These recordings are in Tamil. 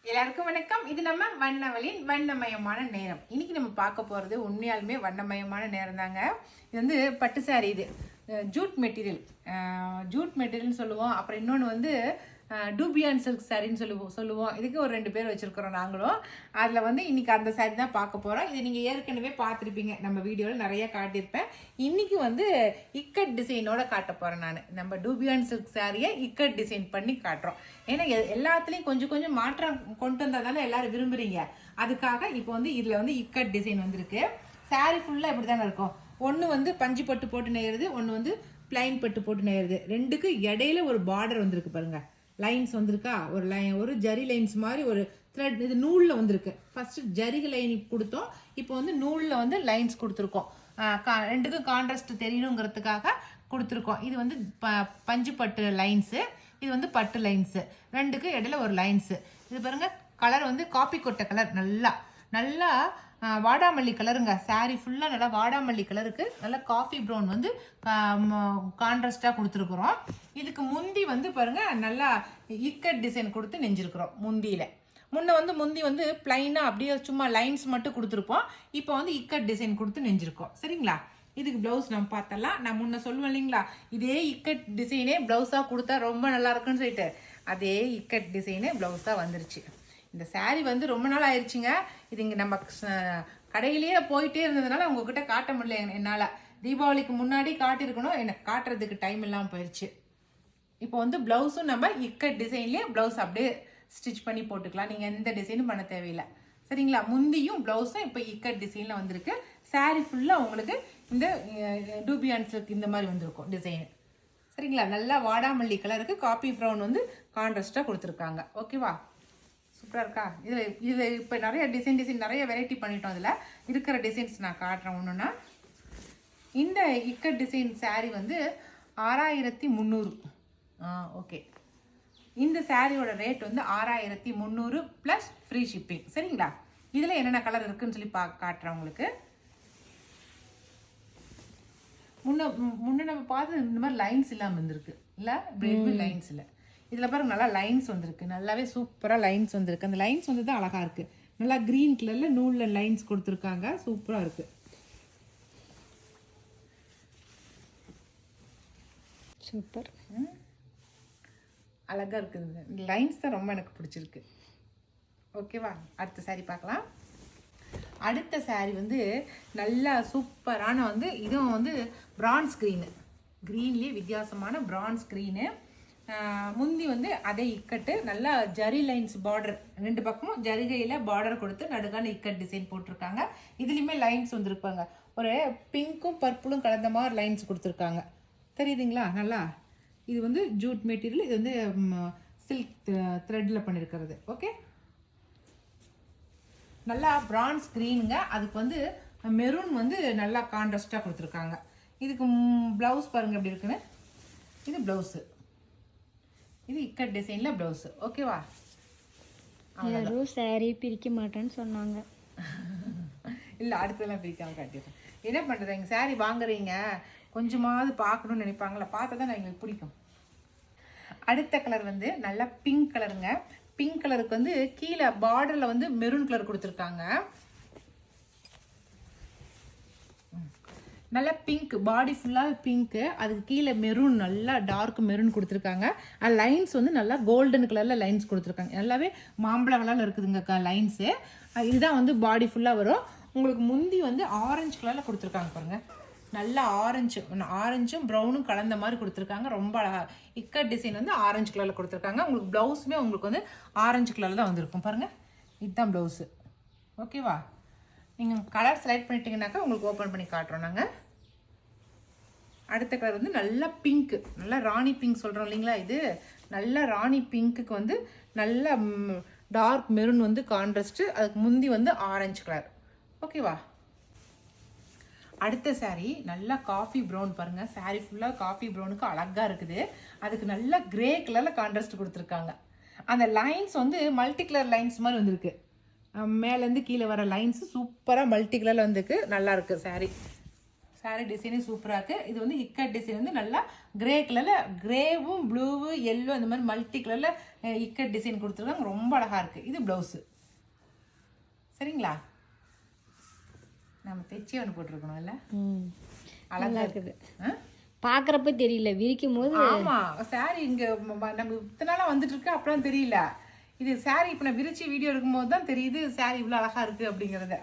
எல்லாருக்கும் வணக்கம். இது நம்ம வண்ணவளின் வண்ணமயமான நேரம். இன்னைக்கு நம்ம பார்க்க போறது உண்மையாலுமே வண்ணமயமான நேரம் தாங்க. இது வந்து பட்டு சாரி. இது ஜூட் மெட்டீரியல். ஜூட் மெட்டீரியல்னு சொல்லுவோம். அப்புறம் இன்னொன்று வந்து டூபியான் சில்க் சாரின்னு சொல்லுவோம். இதுக்கு ஒரு 2 பேர் வச்சிருக்கிறோம் நாங்களும். அதில் வந்து இன்னைக்கு அந்த சாரி தான் பார்க்க போகிறோம். இது நீங்கள் ஏற்கனவே பார்த்துருப்பீங்க, நம்ம வீடியோவில் நிறைய காட்டியிருப்பேன். இன்னைக்கு வந்து இக்கட் டிசைனோட காட்ட போகிறேன் நான். நம்ம டூபியான் சில்க் சாரியை இக்கட் டிசைன் பண்ணி காட்டுறோம். ஏன்னா எல்லாத்துலேயும் கொஞ்சம் கொஞ்சம் மாற்றம் கொண்டு வந்தால் தானே எல்லாரும் விரும்புகிறீங்க. அதுக்காக இப்போ வந்து இதில் வந்து இக்கட் டிசைன் வந்திருக்கு. சாரி ஃபுல்லாக இப்படி தானே இருக்கும். ஒன்று வந்து பஞ்சு பட்டு போட்டு நெய்யுறது, ஒன்று வந்து பிளைன் பட்டு போட்டு நெய்யுறது. ரெண்டுக்கு இடையில ஒரு பார்டர் வந்திருக்கு பாருங்க. லைன்ஸ் வந்திருக்கா, ஒரு ஜரி லைன்ஸ் மாதிரி ஒரு த்ரெட். இது நூலில் வந்திருக்கு. ஃபர்ஸ்ட் ஜரி லைன் கொடுத்தோம், இப்போ வந்து நூலில் வந்து லைன்ஸ் கொடுத்துருக்கோம். ரெண்டுக்கும் கான்ட்ராஸ்ட் தெரியணுங்கிறதுக்காக கொடுத்துருக்கோம். இது வந்து பஞ்சு பட்டு லைன்ஸு, இது வந்து பட்டு லைன்ஸு. ரெண்டுக்கு இடையில ஒரு லைன்ஸு. இது பாருங்க, கலர் வந்து காப்பி கொட்டை கலர். நல்லா வாடாமல்லி கலருங்க. சாரி ஃபுல்லாக நல்லா வாடாமல்லி கலருக்கு நல்லா காஃபி ப்ரௌன் வந்து கான்ட்ராஸ்டாக கொடுத்துருக்குறோம். இதுக்கு முந்தி வந்து பாருங்க, நல்லா இக்கட் டிசைன் கொடுத்து நெஞ்சிருக்கிறோம். முந்தி வந்து பிளைனாக அப்படியே சும்மா லைன்ஸ் மட்டும் கொடுத்துருப்போம். இப்போ வந்து இக்கட் டிசைன் கொடுத்து நெஞ்சிருக்கோம். சரிங்களா? இதுக்கு ப்ளவுஸ் நம்ம பார்த்தலாம். நான் முன்ன சொல்லுவேன் இல்லைங்களா, இதே இக்கட் டிசைனே ப்ளவுஸாக கொடுத்தா ரொம்ப நல்லா இருக்குன்னு சொல்லிட்டு, அதே இக்கட் டிசைனே ப்ளவுஸாக வந்துருச்சு. இந்த சாரீ வந்து ரொம்ப நாள் ஆயிடுச்சுங்க. இது இங்கே நம்ம கடையிலேயே போயிட்டே இருந்ததுனால உங்ககிட்ட காட்ட முடியல என்னால். தீபாவளிக்கு முன்னாடி காட்டியிருக்கணும், எனக்கு காட்டுறதுக்கு டைம் இல்லாமல் போயிடுச்சு. இப்போ வந்து ப்ளவுஸும் நம்ம இக்கட் டிசைன்லேயே ப்ளவுஸ் அப்படியே ஸ்டிச் பண்ணி போட்டுக்கலாம். நீங்கள் எந்த டிசைனும் பண்ண தேவையில்லை. சரிங்களா? முந்தியும் ப்ளவுஸும் இப்போ இக்கட் டிசைனில் வந்திருக்கு. சாரீ ஃபுல்லாக உங்களுக்கு இந்த டூபியான் சில்க் இந்த மாதிரி வந்திருக்கும் டிசைனு. சரிங்களா? நல்லா வாடாமல்லி கலருக்கு காப்பி ப்ரௌன் வந்து கான்ட்ராஸ்டாக கொடுத்துருக்காங்க. ஓகேவா? சூப்பராக இருக்கா? இதில் இப்போ நிறைய டிசைன் நிறைய வெரைட்டி பண்ணிட்டோம். அதில் இருக்கிற டிசைன்ஸ் நான் காட்டுறேன் ஒன்றுன்னா. இந்த இக்கட் டிசைன் சாரீ வந்து 6300. ஓகே. இந்த சாரியோட ரேட் வந்து 6300 ப்ளஸ் ஃப்ரீ ஷிப்பிங். சரிங்களா? இதில் என்னென்ன கலர் இருக்குன்னு சொல்லி காட்டுறேன் உங்களுக்கு. முன்ன நம்ம பார்த்து இந்த மாதிரி லைன்ஸ் இல்லாமல் இருந்திருக்கு இல்லை, பிரெட் லைன்ஸ் இல்லை. இதில் பாருங்க, நல்லா லைன்ஸ் வந்திருக்கு. நல்லாவே சூப்பராக லைன்ஸ் வந்திருக்கு. அந்த லைன்ஸ் வந்து தான் அழகாக இருக்குது. நல்லா க்ரீன் கலரில் நூலில் லைன்ஸ் கொடுத்துருக்காங்க. சூப்பராக இருக்குது. சூப்பர், அழகாக இருக்குது. இந்த லைன்ஸ் தான் ரொம்ப எனக்கு பிடிச்சிருக்கு. ஓகேவா? அடுத்த சாரி பார்க்கலாம். அடுத்த சாரி வந்து நல்லா சூப்பரான வந்து இதுவும் வந்து பிரான்ஸ் க்ரீன்லேயே வித்தியாசமான பிரான்ஸ் க்ரீனு. முந்தி வந்து அதே இக்கட்டு, நல்லா ஜரி லைன்ஸ் பார்டர், 2 பக்கமும் ஜரிகையில் பார்டர் கொடுத்து நடுக்கான இக்கட் டிசைன் போட்டிருக்காங்க. இதுலேயுமே லைன்ஸ் வந்துருப்பாங்க. ஒரு பிங்க்கும் பர்பிளும் கலந்த மாதிரி லைன்ஸ் கொடுத்துருக்காங்க. தெரியுதுங்களா? நல்லா இது வந்து ஜூட் மெட்டீரியல், இது வந்து சில்க் த்ரெட்டில் பண்ணியிருக்கிறது. ஓகே, நல்லா பிரான்ஸ் க்ரீனுங்க. அதுக்கு வந்து மெரூன் வந்து நல்லா கான்ட்ராஸ்டாக கொடுத்துருக்காங்க. இதுக்கு ப்ளவுஸ் பாருங்கள் எப்படி இருக்குன்னு. இது ப்ளவுஸு, இது இக்கட் டிசைனில் ப்ளவுஸு. ஓகேவா? யாரும் சாரி பிரிக்க மாட்டேன்னு சொன்னாங்க. இல்லை, அடுத்ததெல்லாம் பிரிக்காமல் காட்டிடுறேன். என்ன பண்ணுறது, எங்கள் சாரி வாங்குறீங்க கொஞ்சமாவது பார்க்கணுன்னு நினைப்பாங்களா, பார்த்தா தான் எங்களுக்கு பிடிக்கும். அடுத்த கலர் வந்து நல்லா பிங்க் கலருங்க. பிங்க் கலருக்கு வந்து கீழே பார்டரில் வந்து மெரூன் கலர் கொடுத்துருக்காங்க. நல்லா பிங்க், பாடி ஃபுல்லாக பிங்க்கு, அதுக்கு கீழே மெரூன், நல்லா டார்க் மெரூன் கொடுத்துருக்காங்க. லைன்ஸ் வந்து நல்லா கோல்டன் கலரில் லைன்ஸ் கொடுத்துருக்காங்க. நல்லாவே மாம்பழ கலரில் இருக்குதுங்க லைன்ஸு. இதுதான் வந்து பாடி ஃபுல்லாக வரும். உங்களுக்கு முந்தி வந்து ஆரஞ்சு கலரில் கொடுத்துருக்காங்க பாருங்கள். நல்லா ஆரஞ்சும் ப்ரௌனும் கலந்த மாதிரி கொடுத்துருக்காங்க. ரொம்ப அழகாக இக்கட் டிசைன் வந்து ஆரஞ்சு கலரில் கொடுத்துருக்காங்க. உங்களுக்கு ப்ளவுஸுமே உங்களுக்கு வந்து ஆரஞ்சு கலரில் தான் வந்திருக்கும் பாருங்கள். இதுதான் ப்ளவுஸு. ஓகேவா? நீங்கள் கலர் செலக்ட் பண்ணிட்டீங்கன்னாக்கா உங்களுக்கு ஓப்பன் பண்ணி காட்டுறோம் நாங்கள். அடுத்த கலர் வந்து நல்லா பிங்க்கு, நல்லா ராணி பிங்க் சொல்கிறோம் இல்லைங்களா, இது நல்லா ராணி பிங்க்குக்கு வந்து நல்ல டார்க் மெரூன் வந்து கான்ட்ராஸ்ட்டு, அதுக்கு முந்தி வந்து ஆரஞ்சு கலர். ஓகேவா? அடுத்த சாரீ நல்லா காஃபி ப்ரௌன் பாருங்கள். சாரீ ஃபுல்லாக காஃபி ப்ரௌனுக்கு அழகாக இருக்குது. அதுக்கு நல்லா கிரே கலரில் கான்ட்ராஸ்ட் கொடுத்துருக்காங்க. அந்த லைன்ஸ் வந்து மல்டி கலர் லைன்ஸ் மாதிரி வந்திருக்கு. மேலேருந்து கீழே வர லைன்ஸு சூப்பராக மல்டி கலரில் வந்துருக்கு. நல்லா இருக்குது சாரீ. சாரி டிசைனே சூப்பராக இருக்குது. இது வந்து இக்கட் டிசைன் வந்து நல்லா கிரே கலரில், கிரேவும் ப்ளூவு எல்லோ அந்த மாதிரி மல்டி கலரில் இக்கட் டிசைன் கொடுத்துருக்காங்க. ரொம்ப அழகாக இருக்குது. இது ப்ளவுஸு. சரிங்களா? நம்ம தைச்சி ஒன்று போட்டிருக்கணும் இல்லை? அழகாக இருக்குது. பார்க்குறப்ப தெரியல, விரிக்கும் போது. ஆமாம், சாரி இங்கே நம்ம இத்தனை நாளாக வந்துட்டு இருக்கு, அப்பலாம் தெரியல. இது சாரி இப்போ நான் விரிச்சு வீடியோ எடுக்கும்போது தான் தெரியுது சாரி இவ்வளோ அழகாக இருக்குது அப்படிங்கிறத.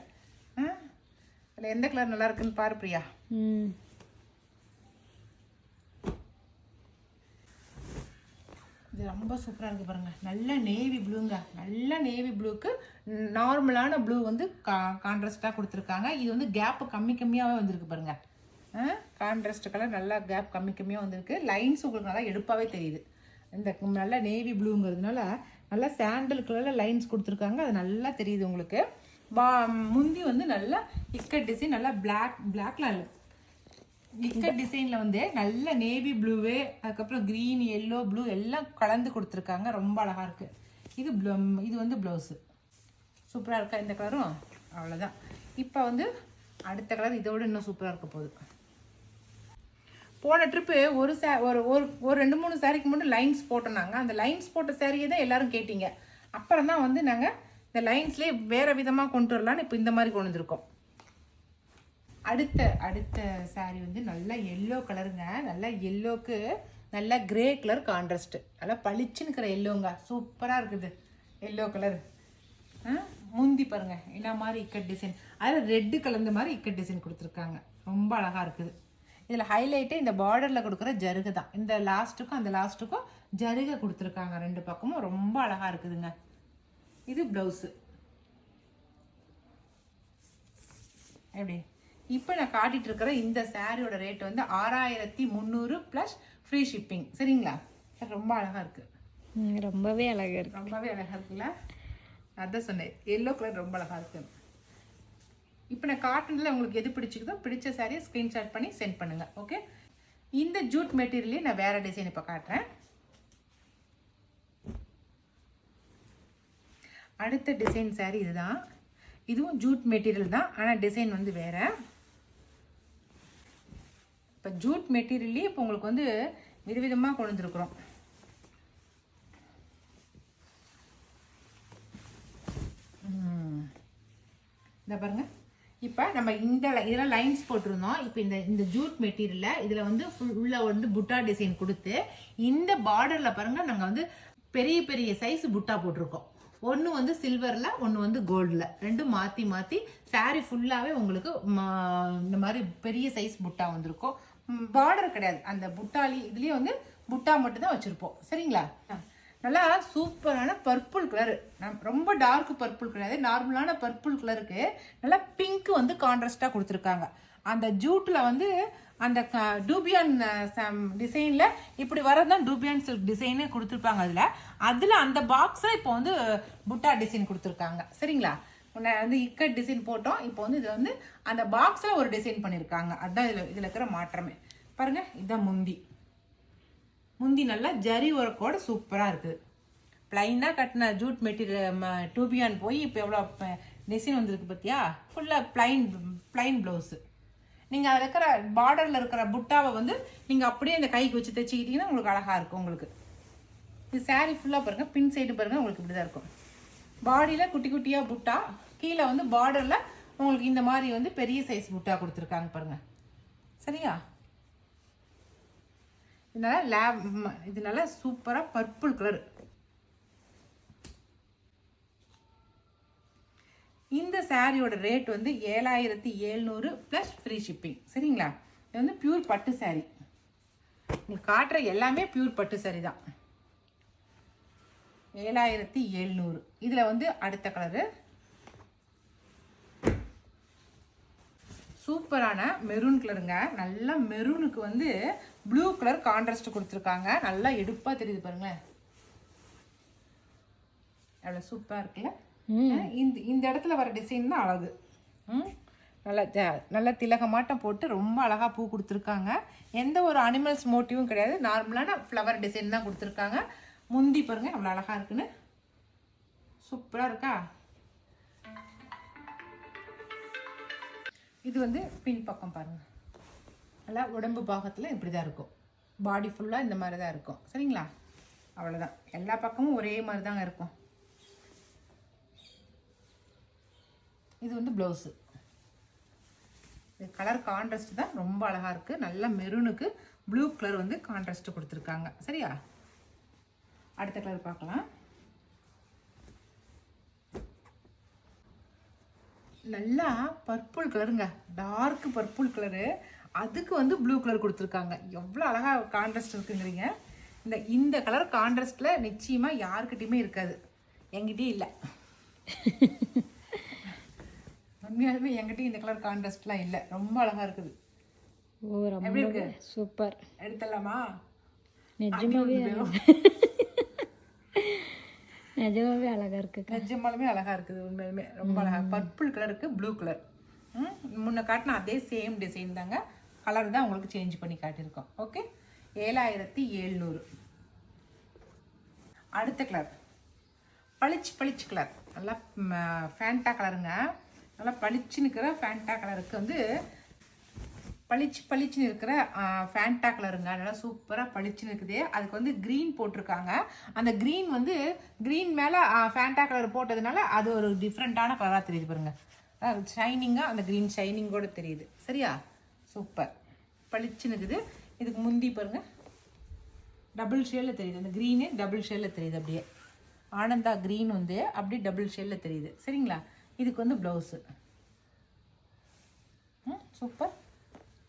அதில் எந்த கலர் நல்லா இருக்குன்னு பாரு பிரியா. இது ரொம்ப சூப்பராக இருக்குது பாருங்கள். நல்ல நேவி ப்ளூங்க. நல்ல நேவி ப்ளூக்கு நார்மலான ப்ளூ வந்து கான்ட்ராஸ்டாக கொடுத்துருக்காங்க. இது வந்து கேப்பு கம்மியாகவே வந்திருக்கு பாருங்கள். கான்ட்ராஸ்ட் கலர் நல்லா கேப் கம்மியாக வந்திருக்கு. லைன்ஸ் உங்களுக்கு நல்லா எடுப்பாகவே தெரியுது. இந்த நல்ல நேவி ப்ளூங்கிறதுனால நல்லா சாண்டல் கலரில் லைன்ஸ் கொடுத்துருக்காங்க. அது நல்லா தெரியுது உங்களுக்கு. முந்தி வந்து நல்லா இக்கட் டிசைன், நல்லா பிளாக்லாம் இல்லை, இக்கட் டிசைனில் வந்து நல்ல நேவி ப்ளூவு, அதுக்கப்புறம் க்ரீன் எல்லோ ப்ளூ எல்லாம் கலந்து கொடுத்துருக்காங்க. ரொம்ப அழகாக இருக்குது. இது வந்து ப்ளவுஸு. சூப்பராக இருக்கா இந்த கலரும்? அவ்வளோதான். இப்போ வந்து அடுத்த கலர் இதோடு இன்னும் சூப்பராக இருக்க போகுது. போன ட்ரிப்பு ஒரு 2-3 சாரிக்கு மட்டும் லைன்ஸ் போட்டோம்னாங்க. அந்த லைன்ஸ் போட்ட சாரியை தான் எல்லோரும் கேட்டீங்க. அப்புறம் தான் வந்து நாங்கள் இந்த லைன்ஸ்லேயே வேறு விதமாக கொண்டு வரலான்னு இப்போ இந்த மாதிரி கொண்டு வந்திருக்கோம். அடுத்த சாரி வந்து நல்லா எல்லோ கலருங்க. நல்லா எல்லோக்கு நல்லா கிரே கலர் கான்ட்ராஸ்ட், நல்லா பளிச்சுன்னு இருக்கிற எல்லோங்க. சூப்பராக இருக்குது எல்லோ கலர். முந்தி பாருங்க என்ன மாதிரி இக்கட் டிசைன், அதில் ரெட்டு கலந்த மாதிரி இக்கட் டிசைன் கொடுத்துருக்காங்க. ரொம்ப அழகாக இருக்குது. இதில் ஹைலைட்டே இந்த பார்டரில் கொடுக்குற ஜருகை தான். இந்த லாஸ்ட்டுக்கும் அந்த லாஸ்ட்டுக்கும் ஜருகை கொடுத்துருக்காங்க ரெண்டு பக்கமும். ரொம்ப அழகாக இருக்குதுங்க. இது ப்ளவுஸு. எப்படி இப்போ நான் காட்டிகிட்டு இருக்கிற இந்த சாரியோட ரேட் வந்து 6300 ப்ளஸ் ஃப்ரீ ஷிப்பிங். சரிங்களா? ரொம்ப அழகாக இருக்குது. ரொம்பவே அழகாக இருக்குது. ரொம்பவே அழகாக இருக்குல்ல? அதான் சொன்னேன், எல்லோ கலர் ரொம்ப அழகாக இருக்குது. இப்போ நான் காட்டனில் உங்களுக்கு எது பிடிச்சிக்குதோ பிடிச்ச சாரியை ஸ்க்ரீன்ஷாட் பண்ணி சென்ட் பண்ணுங்கள். ஓகே, இந்த ஜூட் மெட்டீரியலே நான் வேறு டிசைன் இப்போ காட்டுறேன். அடுத்த டிசைன் சாரி இதுதான். இதுவும் ஜூட் மெட்டீரியல் தான், ஆனால் டிசைன் வந்து வேறு. இப்போ ஜூட் மெட்டீரியல்லே இப்போ உங்களுக்கு வந்து விதவிதமாக கொண்டு வந்துருக்குறோம். இந்த பாருங்க, இப்போ நம்ம இதெல்லாம் லைன்ஸ் போட்டிருந்தோம். இப்போ இந்த ஜூட் மெட்டீரியலில் இதில் வந்து உள்ள வந்து புட்டா டிசைன் கொடுத்து இந்த பார்டரில் பாருங்கள் நாங்கள் வந்து பெரிய பெரிய சைஸ் புட்டா போட்டிருக்கோம். ஒன்று வந்து சில்வரில், ஒன்று வந்து கோல்டில், ரெண்டும் மாற்றி மாற்றி சாரீ ஃபுல்லாகவே உங்களுக்கு இந்த மாதிரி பெரிய சைஸ் புட்டா வந்திருக்கும். பார்டர் கிடையாது, அந்த புட்டாலி இதுலேயே வந்து புட்டா மட்டும் தான் வச்சுருப்போம். சரிங்களா? நல்லா சூப்பரான பர்பிள் கலரு. ரொம்ப டார்க் பர்பிள் கிடையாது, நார்மலான பர்பிள் கலருக்கு நல்லா பிங்க் வந்து கான்ட்ராஸ்டாக கொடுத்துருக்காங்க. அந்த ஜூட்டில் வந்து அந்த டூபியான் டிசைனில் இப்படி வரதான் டூபியான் சில்க் டிசைனே கொடுத்துருப்பாங்க. அதில் அந்த பாக்ஸை இப்போ வந்து புட்டா டிசைன் கொடுத்துருக்காங்க. சரிங்களா? வந்து இக்கட் டிசைன் போட்டோம். இப்போ வந்து இதில் வந்து அந்த பாக்ஸில் ஒரு டிசைன் பண்ணியிருக்காங்க. அதுதான் இதில் இருக்கிற மாற்றமே. பாருங்கள், இதுதான் முந்தி நல்லா ஜரி ஒர்க்கோட சூப்பராக இருக்குது. ப்ளைனாக கட்டின ஜூட் மெட்டீரியல் டூபியான் போய் இப்போ எவ்வளோ டிசைன் வந்துருக்கு பார்த்தியா? ஃபுல்லாக ப்ளைன் ப்ளவுஸு. நீங்கள் அதில் இருக்கிற பார்டரில் இருக்கிற புட்டாவை வந்து நீங்கள் அப்படியே இந்த கைக்கு வச்சு தைச்சிக்கிட்டிங்கன்னா உங்களுக்கு அழகாக இருக்கும். உங்களுக்கு இது சாரீ ஃபுல்லாக பாருங்கள், பின் சைடு பாருங்கள், உங்களுக்கு இப்படி தான் இருக்கும். பாடியில் குட்டி குட்டியாக புட்டா, கீழே வந்து பார்டரில் உங்களுக்கு இந்த மாதிரி வந்து பெரிய சைஸ் புட்டா கொடுத்துருக்காங்க பாருங்கள். சரியா? இதனால சூப்பராக பர்பிள் கலர். இந்த சாரியோட ரேட் வந்து 7700 ப்ளஸ் ஃப்ரீ ஷிப்பிங். சரிங்களா? இது வந்து பியூர் பட்டு சாரி. நீ காட்டுற எல்லாமே பியூர் பட்டு சாரி தான். 7700. இதில் வந்து அடுத்த கலரு சூப்பரான மெரூன் கலருங்க. நல்லா மெரூனுக்கு வந்து ப்ளூ கலர் கான்ட்ராஸ்ட் கொடுத்துருக்காங்க. நல்லா எடுப்பாக தெரியுது பாருங்களேன், எவ்வளோ சூப்பராக இருக்குல்ல? இந்த இடத்துல வர டிசைன் தான் அழகு. நல்லா திலகமாட்டம் போட்டு ரொம்ப அழகாக பூ கொடுத்துருக்காங்க. எந்த ஒரு அனிமல்ஸ் மோட்டிவும் கிடையாது, நார்மலான ஃப்ளவர் டிசைன் தான் கொடுத்துருக்காங்க. முந்தி பாருங்க அவ்வளோ அழகாக இருக்குன்னு. சூப்பராக இருக்கா? இது வந்து பின் பக்கம் பாருங்கள். நல்லா உடம்பு பாகத்தில் இப்படி தான் இருக்கும். பாடி ஃபுல்லாக இந்த மாதிரி தான் இருக்கும். சரிங்களா? அவ்வளோதான். எல்லா பக்கமும் ஒரே மாதிரி தாங்க இருக்கும். இது வந்து ப்ளவுஸு. இது கலர் கான்ட்ராஸ்ட் தான் ரொம்ப அழகாக இருக்குது. நல்ல மெரூனுக்கு ப்ளூ கலர் வந்து கான்ட்ராஸ்ட் கொடுத்துருக்காங்க. சரியா? அடுத்த கலர் பார்க்கலாம். நல்லா பர்பிள் கலருங்க, டார்க் பர்பிள் கலரு. அதுக்கு வந்து ப்ளூ கலர் கொடுத்துருக்காங்க. எவ்வளோ அழகாக கான்ட்ராஸ்ட் இருக்குங்கிறீங்க. இந்த கலர் கான்ட்ராஸ்டில் நிச்சயமாக யாருக்கிட்டையுமே இருக்காது. என்கிட்டயும் இல்லை. உண்மையாலுமே என்கிட்டயும் இந்த கலர் கான்ட்ராஸ்ட்லாம் இல்லை. ரொம்ப அழகாக இருக்குது. எப்படி இருக்கு? சூப்பர். எடுத்துடலாமா? நிஜமாவே நிஜமாவே அழகா இருக்கு. நிஜமாலுமே அழகா இருக்குது. உண்மையுமே ரொம்ப அழகா. பர்பிள் கலருக்கு ப்ளூ கலர். முன்ன காட்டின அதே சேம் டிசைன் தாங்க. கலர் தான் உங்களுக்கு சேஞ்ச் பண்ணி காட்டியிருக்கோம். ஓகே, 7700. அடுத்த கலர் பளிச்சு கலர். நல்லா ஃபேண்டா கலருங்க. நல்லா பளிச்சுன்னு இருக்கிற ஃபேண்டா கலருக்கு வந்து பளிச்சுன்னு இருக்கிற ஃபேண்டா கலருங்க. நல்லா சூப்பராக பளிச்சுன்னு இருக்குது. அதுக்கு வந்து க்ரீன் போட்டிருக்காங்க. அந்த க்ரீன் வந்து க்ரீன் மேலே ஃபேண்டா கலர் போட்டதுனால அது ஒரு டிஃப்ரெண்ட்டான கலராக தெரியுது பாருங்க. ஷைனிங்காக அந்த க்ரீன் ஷைனிங்கோடு தெரியுது. சரியா? சூப்பர். பளிச்சுன்னு இருக்குது. இதுக்கு முந்தி பாருங்க, டபுள் ஷேடில் தெரியுது. அந்த க்ரீனு டபுள் ஷேடில் தெரியுது. அப்படியே ஆனந்தா க்ரீன் வந்து அப்படியே டபுள் ஷேடில் தெரியுது. சரிங்களா? இதுக்கு வந்து ப்ளவுஸு. சூப்பர்.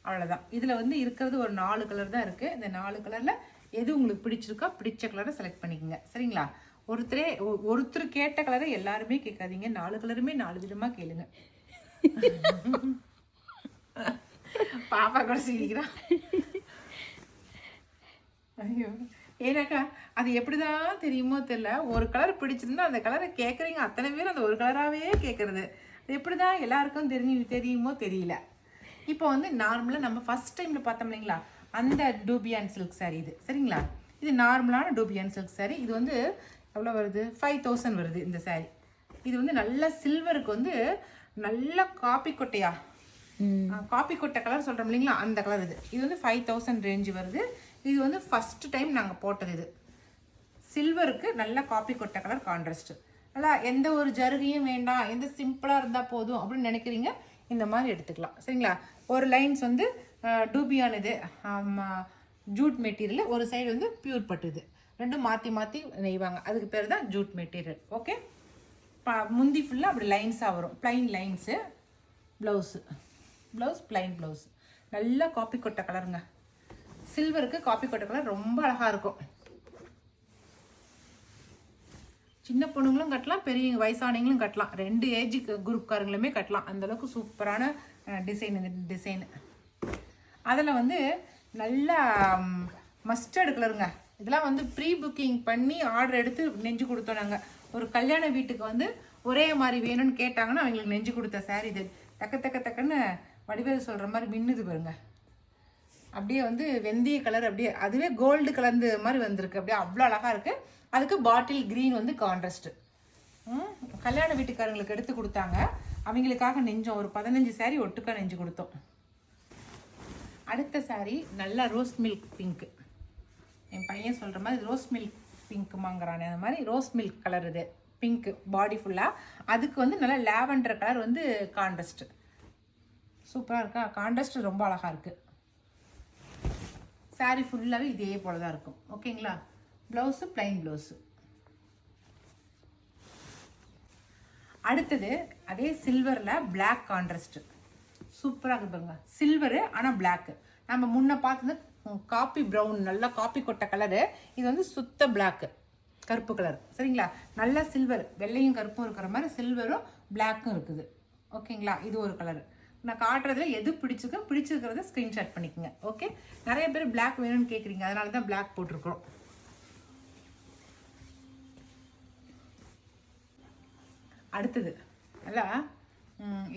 அவ்வளோதான். இதில் வந்து இருக்கிறது ஒரு 4 கலர் தான் இருக்குது. இந்த 4 கலரில் எது உங்களுக்கு பிடிச்சிருக்கோ பிடிச்ச கலரை செலக்ட் பண்ணிக்கோங்க. சரிங்களா? ஒருத்தர் கேட்ட கலரை எல்லாருமே கேட்காதீங்க. 4 கலருமே 4 விதமாக கேளுங்க. பாப்பா கூட சிரிக்கிறான். ஐயோ, ஏன்னாக்கா அது எப்படிதான் தெரியுமோ தெரியல. ஒரு கலர் பிடிச்சிருந்தா அந்த கலரை கேட்குறீங்க. அத்தனை பேர் அந்த ஒரு கலராகவே கேட்குறது. அது எப்படிதான் எல்லாருக்கும் தெரியுமோ தெரியல. இப்போ வந்து நார்மலாக நம்ம ஃபர்ஸ்ட் டைமில் பார்த்தோம் இல்லைங்களா, அந்த டூபியான் சில்க் சாரீ இது. சரிங்களா? இது நார்மலான டூபியான் சில்க் சாரீ. இது வந்து எவ்வளோ வருது? 5000 வருது இந்த சாரீ. இது வந்து நல்ல சில்வருக்கு வந்து நல்ல காப்பி கொட்டையா, காப்பி கொட்டை கலர் சொல்கிறோம் இல்லைங்களா, அந்த கலர் இது. இது வந்து 5000 ரேஞ்சு வருது. இது வந்து ஃபர்ஸ்ட் டைம் நாங்கள் போட்டது. இது சில்வருக்கு நல்ல காப்பி கொட்டை கலர் கான்ட்ராஸ்ட். நல்லா எந்த ஒரு ஜருகையும் வேண்டாம், எந்த சிம்பிளாக இருந்தால் போதும் அப்படின்னு நினைக்கிறீங்க, இந்த மாதிரி எடுத்துக்கலாம். சரிங்களா? ஒரு லைன்ஸ் வந்து டூபியான் இது ஜூட் மெட்டீரியல், ஒரு சைடு வந்து பியூர் பட்டு. இது ரெண்டும் மாற்றி நெய்வாங்க. அதுக்கு பேர் தான் ஜூட் மெட்டீரியல். ஓகே, முந்தி ஃபுல்லாக அப்படி லைன்ஸாக வரும். Plain lines. Blouse plain blouse. நல்லா காப்பி கொட்டை கலருங்க. சில்வருக்கு காப்பி கொட்டை கலர் ரொம்ப அழகாக இருக்கும். சின்ன பொண்ணுங்களும் கட்டலாம், பெரிய வயசானவங்களும் கட்டலாம். 2 ஏஜ் குரூப்காரங்களுமே கட்டலாம். அந்தளவுக்கு சூப்பரான டிசைன் இந்த டிசைனு. அதில் வந்து நல்லா மஸ்டர்டு கலருங்க. இதெல்லாம் வந்து ப்ரீ புக்கிங் பண்ணி ஆர்டர் எடுத்து நெஞ்சு கொடுத்தோம் நாங்கள். ஒரு கல்யாண வீட்டுக்கு வந்து ஒரே மாதிரி வேணும்னு கேட்டாங்கன்னா அவங்களுக்கு நெஞ்சு கொடுத்த சாரீ இது. டக்குன்னு வடிவேல் சொல்கிற மாதிரி மின்னுது பாருங்க. அப்படியே வந்து வெந்தய கலர், அப்படியே அதுவே கோல்டு கலர்ந்து மாதிரி வந்திருக்கு. அப்படியே அவ்வளோ அழகாக இருக்குது. அதுக்கு பாட்டில் க்ரீன் வந்து கான்ட்ராஸ்ட்டு. கல்யாண வீட்டுக்காரங்களுக்கு எடுத்து கொடுத்தாங்க. அவங்களுக்காக நெஞ்சோம் ஒரு 15 சாரீ ஒட்டுக்கா நெஞ்சு கொடுத்தோம். அடுத்த சாரீ நல்லா ரோஸ் மில்க் பிங்க்கு. என் பையன் சொல்கிற மாதிரி ரோஸ் மில்க் பிங்க் வாங்குறானே, அந்த மாதிரி ரோஸ் மில்க் கலர். இது பிங்க்கு பாடி ஃபுல்லாக. அதுக்கு வந்து நல்லா லாவெண்டர் கலர் வந்து கான்ட்ராஸ்ட்டு. சூப்பராக இருக்கா? கான்ட்ராஸ்ட் ரொம்ப அழகாக இருக்குது. சாரீ ஃபுல்லாகவே இதே போல் தான் இருக்கும். ஓகேங்களா? Blouse plain blouse. அடுத்தது அதே சில்வரில் பிளாக் கான்ட்ராஸ்ட். சூப்பராக இருக்குது பாருங்க. சில்வரு ஆனால் பிளாக்கு. நம்ம முன்ன பார்த்தது காப்பி ப்ரௌன், நல்லா காப்பி கொட்டை கலரு. இது வந்து சுத்த பிளாக்கு, கருப்பு கலர். சரிங்களா? நல்லா சில்வர், வெள்ளையும் கருப்பும் இருக்கிற மாதிரி சில்வரும் பிளாக்கும் இருக்குது. ஓகேங்களா? இது ஒரு கலரு. நான் காட்டுறதுல எது பிடிச்சிருக்கிறத ஸ்க்ரீன்ஷாட் பண்ணிக்கோங்க. ஓகே, நிறைய பேர் பிளாக் வேணும்னு கேட்குறீங்க, அதனால தான் பிளாக் போட்டிருக்கிறோம். அடுத்தது நல்லா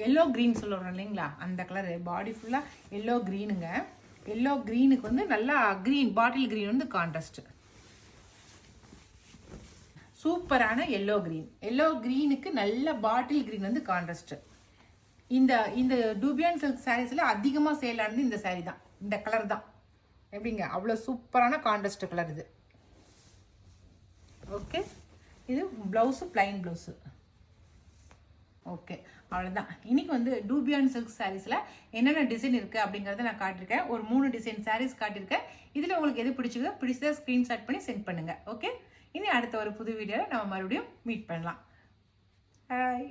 எல்லோ க்ரீன் சொல்லுறோம் இல்லைங்களா, அந்த கலரு. பாடி ஃபுல்லாக எல்லோ க்ரீனுங்க. எல்லோ க்ரீனுக்கு வந்து நல்லா க்ரீன், பாட்டில் க்ரீன் வந்து கான்ட்ராஸ்ட். சூப்பரான எல்லோ க்ரீன். எல்லோ க்ரீனுக்கு நல்ல பாட்டில் க்ரீன் வந்து கான்ட்ராஸ்ட். இந்த டூபியான் சில்க் சாரீஸில் அதிகமாக சேல் ஆனது இந்த சாரீ தான். இந்த கலர் தான். எப்படிங்க, அவ்வளோ சூப்பரான கான்ட்ராஸ்ட் கலர் இது. ஓகே, இது ப்ளவுஸு, பிளைன் ப்ளவுஸு. ஓகே, அவ்வளோதான். இன்னைக்கு வந்து டூபியான் சில்க் சாரீஸில் என்னென்ன டிசைன் இருக்குது அப்படிங்கிறத நான் காட்டியிருக்கேன். ஒரு 3 டிசைன் சாரீஸ் காட்டியிருக்கேன். இதில் உங்களுக்கு எது பிடிச்சதா ஸ்க்ரீன்ஷாட் பண்ணி சென்ட் பண்ணுங்கள். ஓகே, இனி அடுத்த ஒரு புது வீடியோவில் நம்ம மறுபடியும் மீட் பண்ணலாம். பாய்.